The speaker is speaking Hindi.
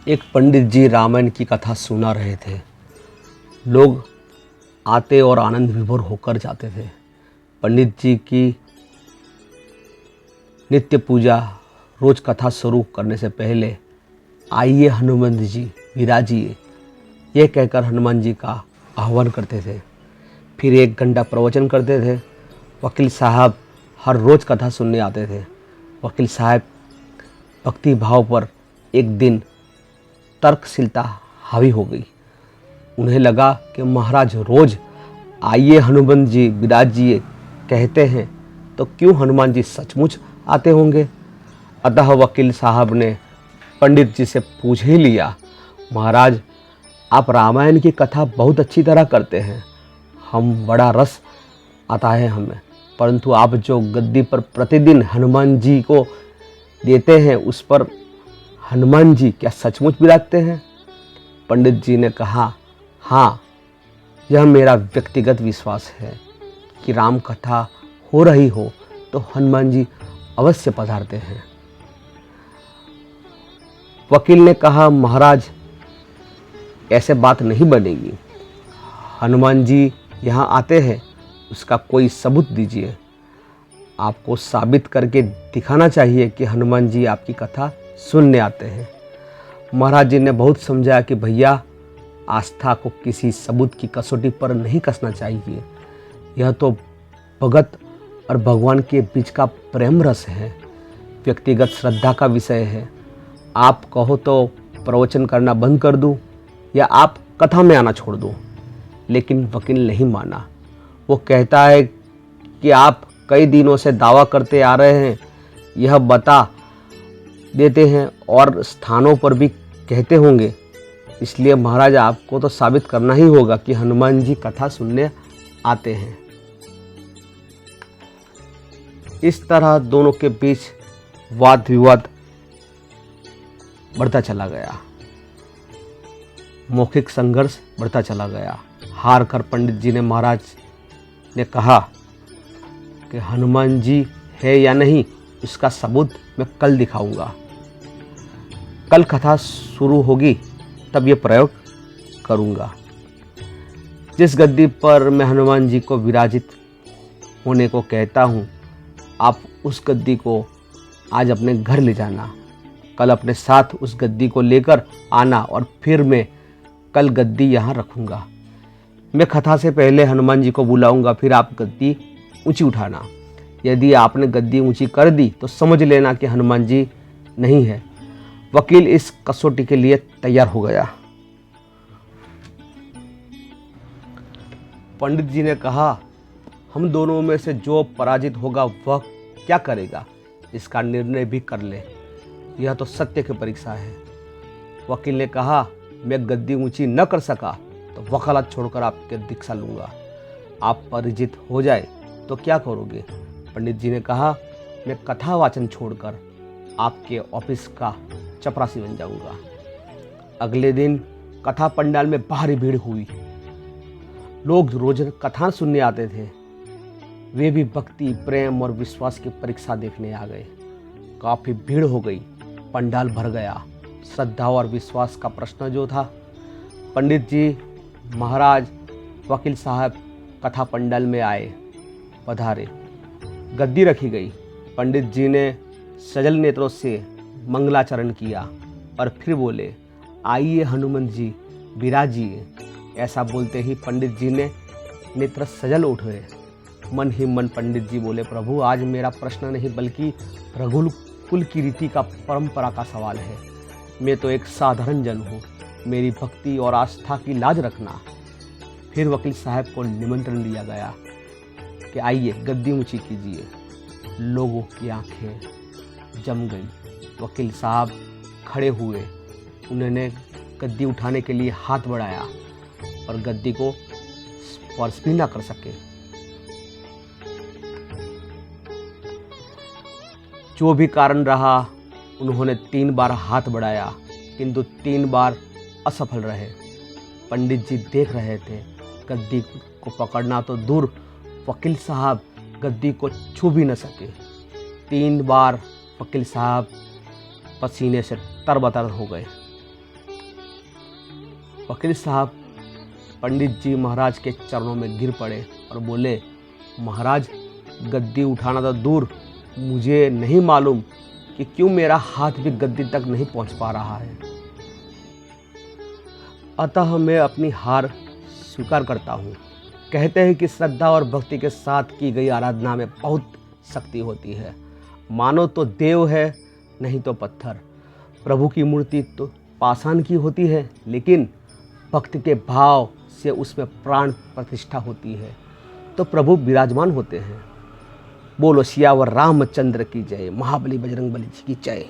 एक पंडित जी रामायण की कथा सुना रहे थे। लोग आते और आनंद विभोर होकर जाते थे। पंडित जी की नित्य पूजा रोज कथा शुरू करने से पहले आइए हनुमान जी विराजिए, यह कहकर हनुमान जी का आह्वान करते थे। फिर 1 घंटा प्रवचन करते थे। वकील साहब हर रोज़ कथा सुनने आते थे। वकील साहब भक्ति भाव पर एक दिन तर्कशीलता हावी हो गई। उन्हें लगा कि महाराज रोज आइए हनुमान जी विराजिए कहते हैं, तो क्यों हनुमान जी सचमुच आते होंगे। अतः वकील साहब ने पंडित जी से पूछ ही लिया, महाराज आप रामायण की कथा बहुत अच्छी तरह करते हैं, हम बड़ा रस आता है हमें, परंतु आप जो गद्दी पर प्रतिदिन हनुमान जी को देते हैं उस पर हनुमान जी क्या सचमुच विराजते हैं। पंडित जी ने कहा, हाँ, यह मेरा व्यक्तिगत विश्वास है कि राम कथा हो रही हो तो हनुमान जी अवश्य पधारते हैं। वकील ने कहा, महाराज ऐसे बात नहीं बनेगी। हनुमान जी यहाँ आते हैं, उसका कोई सबूत दीजिए। आपको साबित करके दिखाना चाहिए कि हनुमान जी आपकी कथा सुनने आते हैं। महाराज जी ने बहुत समझाया कि भैया आस्था को किसी सबूत की कसौटी पर नहीं कसना चाहिए। यह तो भगत और भगवान के बीच का प्रेम रस है, व्यक्तिगत श्रद्धा का विषय है। आप कहो तो प्रवचन करना बंद कर दूं या आप कथा में आना छोड़ दूं। लेकिन वकील नहीं माना। वो कहता है कि आप कई दिनों से दावा करते आ रहे हैं, यह बता देते हैं और स्थानों पर भी कहते होंगे, इसलिए महाराज आपको तो साबित करना ही होगा कि हनुमान जी कथा सुनने आते हैं। इस तरह दोनों के बीच वाद विवाद बढ़ता चला गया, मौखिक संघर्ष बढ़ता चला गया। हार कर पंडित जी ने महाराज ने कहा कि हनुमान जी है या नहीं इसका सबूत मैं कल दिखाऊंगा। कल कथा शुरू होगी तब ये प्रयोग करूंगा। जिस गद्दी पर मैं हनुमान जी को विराजित होने को कहता हूँ, आप उस गद्दी को आज अपने घर ले जाना। कल अपने साथ उस गद्दी को लेकर आना और फिर मैं कल गद्दी यहाँ रखूँगा। मैं कथा से पहले हनुमान जी को बुलाऊंगा, फिर आप गद्दी ऊंची उठाना। यदि आपने गद्दी ऊंची कर दी तो समझ लेना कि हनुमान जी नहीं है। वकील इस कसौटी के लिए तैयार हो गया। पंडित जी ने कहा, हम दोनों में से जो पराजित होगा वह क्या करेगा, इसका निर्णय भी कर ले। यह तो सत्य की परीक्षा है। वकील ने कहा, मैं गद्दी ऊंची न कर सका तो वकालत छोड़कर आपके दीक्षा लूंगा। आप परिचित हो जाए तो क्या करोगे। पंडित जी ने कहा, मैं कथा वाचन छोड़कर आपके ऑफिस का चपरासी बन जाऊंगा। अगले दिन कथा पंडाल में भारी भीड़ हुई। लोग रोज कथा सुनने आते थे। वे भी भक्ति, प्रेम और विश्वास की परीक्षा देखने आ गए। काफी भीड़ हो गई, पंडाल भर गया। श्रद्धा और विश्वास का प्रश्न जो था, पंडित जी, महाराज, वकील साहब कथा पंडाल में आए, पधारे। गद्दी रखी गई। पंडित जी ने सजल नेत्रों से मंगलाचरण किया और फिर बोले, आइए हनुमान जी विराजिए। ऐसा बोलते ही पंडित जी ने नेत्र सजल उठे। मन ही मन पंडित जी बोले, प्रभु आज मेरा प्रश्न नहीं बल्कि रघुकुल की रीति का परंपरा का सवाल है। मैं तो एक साधारण जन हूँ, मेरी भक्ति और आस्था की लाज रखना। फिर वकील साहब को निमंत्रण दिया गया कि आइए गद्दी ऊंची कीजिए। लोगों की आंखें जम गई। वकील साहब खड़े हुए। उन्होंने गद्दी उठाने के लिए हाथ बढ़ाया और गद्दी को स्पर्श भी ना कर सके। जो भी कारण रहा, उन्होंने 3 बार हाथ बढ़ाया, किंतु 3 बार असफल रहे। पंडित जी देख रहे थे। गद्दी को पकड़ना तो दूर, वकील साहब गद्दी को छू भी न सके। 3 बार वकील साहब पसीने से तरबतर हो गए। वकील साहब पंडित जी महाराज के चरणों में गिर पड़े और बोले, महाराज गद्दी उठाना तो दूर, मुझे नहीं मालूम कि क्यों मेरा हाथ भी गद्दी तक नहीं पहुंच पा रहा है। अतः मैं अपनी हार स्वीकार करता हूँ। कहते हैं कि श्रद्धा और भक्ति के साथ की गई आराधना में बहुत शक्ति होती है। मानो तो देव है, नहीं तो पत्थर। प्रभु की मूर्ति तो पाषाण की होती है, लेकिन भक्ति के भाव से उसमें प्राण प्रतिष्ठा होती है, तो प्रभु विराजमान होते हैं। बोलो सियावर रामचंद्र की जय, महाबली बजरंग बली जी की जय।